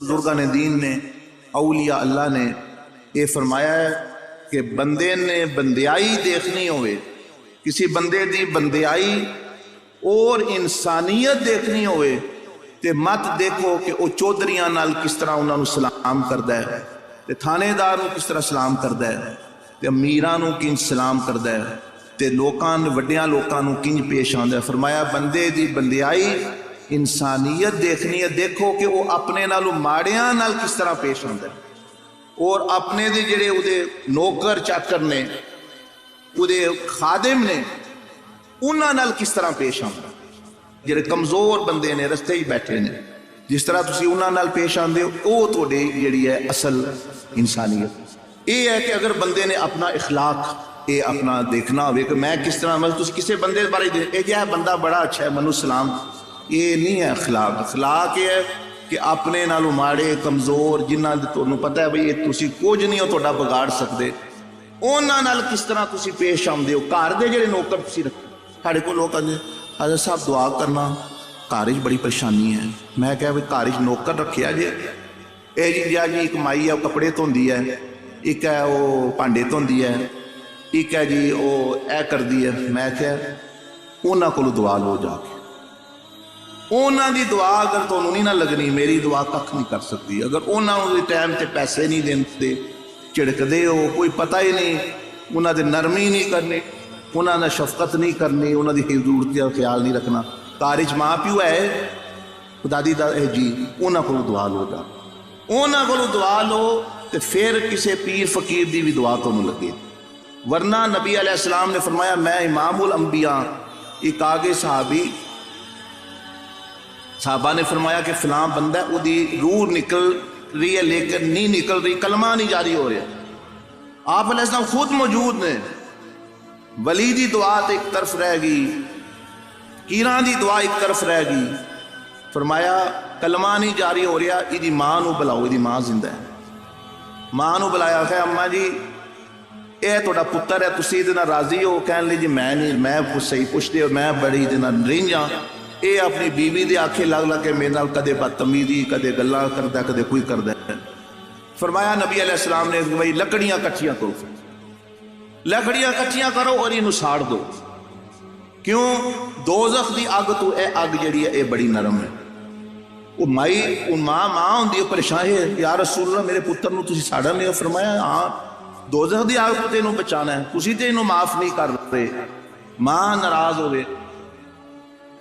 بزرگان دین نے، اولیاء اللہ نے یہ فرمایا ہے کہ بندے نے بندیائی دیکھنی ہوئے، کسی بندے دی بندیائی اور انسانیت دیکھنی ہوئے تے مت دیکھو کہ وہ چودھریاں نال کس طرح انہوں نے سلام کردا ہے، تے تھانے دار نو کس طرح سلام کردا ہے، تے امیراں نو کنج سلام کردا ہے، تے لوکاں وڈیاں لوکاں نو کنج پیش آندا ہے۔ فرمایا بندے دی بندیائی انسانیت دیکھنی ہے، دیکھو کہ وہ اپنے نالو ماڑیاں نال کس طرح پیش آندا ہے، اور اپنے دے جڑے او دے نوکر چاکر نے، او دے خادم نے، انہاں نال کس طرح پیش آندا ہے۔ جڑے کمزور بندے نے رستے ہی بیٹھے نے، جس طرح تسی انہاں نال پیش آندے ہو، او تواڈی جڑی ہے اصل انسانیت۔ یہ ہے کہ اگر بندے نے اپنا اخلاق یہ اپنا دیکھنا ہوئے کہ میں کس طرح، مطلب تسی کسی بندے بارے اے جا بندہ بڑا اچھا ہے منو سلام، یہ نہیں ہے اخلاق۔ اخلاق یہ ہے کہ اپنے نالو ماڑے کمزور جنہ تانوں پتہ ہے بھئی یہ تسی کچھ نہیں ہو تہاڈا بگاڑ سکدے، انہاں نال کس طرح تسی پیش آندے ہو۔ گھر دے جڑے نوکر تسی رکھے، ساڈے کول لوگ آندے حضرت صاحب دعا کرنا، گھر وچ بڑی پریشانی ہے۔ میں کہا بھئی گھر وچ نوکر رکھیا جے، اے جی ایک مائی ہے وہ کپڑے دھوندی ہے، ایک ہے وہ بھانڈے دھوندی ہے، ایک ہے جی وہ اے کردی ہے۔ میں کہا انہاں کولوں دعا لو جا کے، انہاں دی دعا اگر تانوں نہیں نہ لگنی، میری دعا ککھ نہیں کر سکتی۔ اگر انہاں دے ٹائم تے پیسے نہیں دیندے، چڑکدے ہو، کوئی پتہ ہی نہیں، انہاں دے نرمی نہیں کرنی، انہاں نے شفقت نہیں کرنی، انہاں دی ضرورت کا خیال نہیں رکھنا۔ گھر وچ ماں پیو ہے، دادی جی، انہاں کولوں دعا لو جا، انہاں کولوں دعا لو تے پھر کسے پیر فقیر دی بھی دعا تانوں لگے۔ ورنہ نبی علیہ السلام نے فرمایا میں امام الانبیاء۔ ایک آگے صحابہ نے فرمایا کہ فلاں بندہ ہے، وہ دی روح نکل رہی ہے لیکن نہیں نکل رہی، کلمہ نہیں جاری ہو رہا۔ آپ علیہ السلام خود موجود نے، ولی دی دعا تے ایک طرف رہ گئی، فقیراں دی دعا ایک طرف رہ گئی۔ فرمایا کلمہ نہیں جاری ہو رہا، ایدی ماں نو بلاؤ، ایدی ماں زندہ ہے۔ ماں نو بلایا کہ اماں جی اے تہاڈا پتر ہے، تسی ایدے نال راضی ہو؟ کہن لگی جی میں نہیں، میں صحیح پوچھتے ہو، میں بڑی ایدے نال رنج ہاں۔ اے اپنی بیوی دے آکھے لگ لگ کے میرے نال کدے بدتمیزی، کدے گلاں کردا ہے، کدے کوئی کردا ہے۔ فرمایا نبی علیہ السلام نے بھائی لکڑیاں کٹھیاں کرو، لکڑیاں کٹھیاں کرو اور اینو ساڑ دو۔ کیوں؟ دوزخ دی اگ تو اے اگ جڑی ہے اے بڑی نرم ہے۔ وہ مائی ماں ہوندی ہے پریشان ہے، یا رسول اللہ میرے پتر نو تسی ساڑا نہیں ہو؟ فرمایا ہاں دوزخ دی اگ تو تینوں بچانا ہے، تسی تے اینو معاف نہیں کر رہے۔ ماں ناراض ہوئے،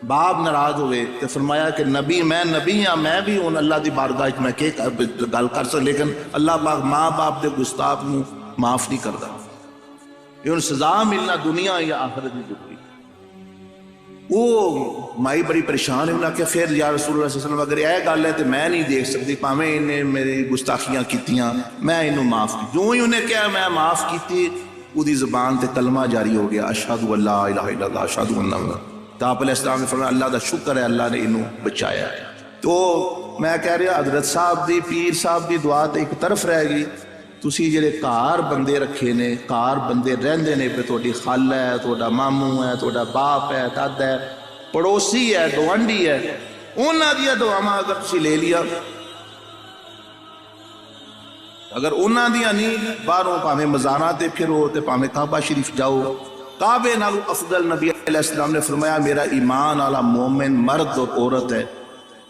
باپ ناراض ہوئے، تو فرمایا کہ نبی میں نبی ہاں، میں بھی ہوں اللہ دی بارگاہ میں کہ گل کر سکتا، لیکن اللہ پاک ماں باپ دے گستاخ نو معاف نہیں کرتا۔ یہ سزا ملنا دنیا یا آخرت دی ضروری۔ وہ مائی بڑی پریشان ہے، انہوں نے کہا پھر یا رسول اللہ صلی اللہ علیہ وسلم اگر یہ گل ہے تو میں نہیں دیکھ سکتی، پاویں انہیں میری گستاخیاں کیتیاں، میں انہوں معاف کی۔ جو ہی انہیں کہا میں معاف کیتی، وہ زبان تے کلمہ جاری ہو گیا، اشہد ان لا الہ الا اللہ اشہد ان محمد۔ تو آپ علیہ السلام نے فرمایا اللہ دا شکر ہے اللہ نے انہوں بچایا۔ تو میں کہہ رہا حضرت صاحب دی، پیر صاحب دی دعا تے ایک طرف رہ گئی، تسی جڑے کار بندے رکھے نے، کار بندے رہندے نے، پہ تہاڈی خال ہے، تہاڈا ماموں ہے، تہاڈا باپ ہے، دادا ہے، پڑوسی ہے، گوانڈی ہے، انہاں دیاں دعاواں اگر تسی لے لیا، اگر انہاں دیاں نہیں، باہروں پاویں مزاراں تے پھرو تے پاویں کعبہ شریف جاؤ، کعبے نالو افضل نبی علیہ السلام نے فرمایا میرا ایمان والا مومن مرد اور عورت ہے،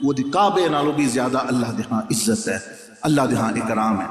وہ کعبے نالو بھی زیادہ اللہ دے ہاں عزت ہے، اللہ دے ہاں اکرام ہے۔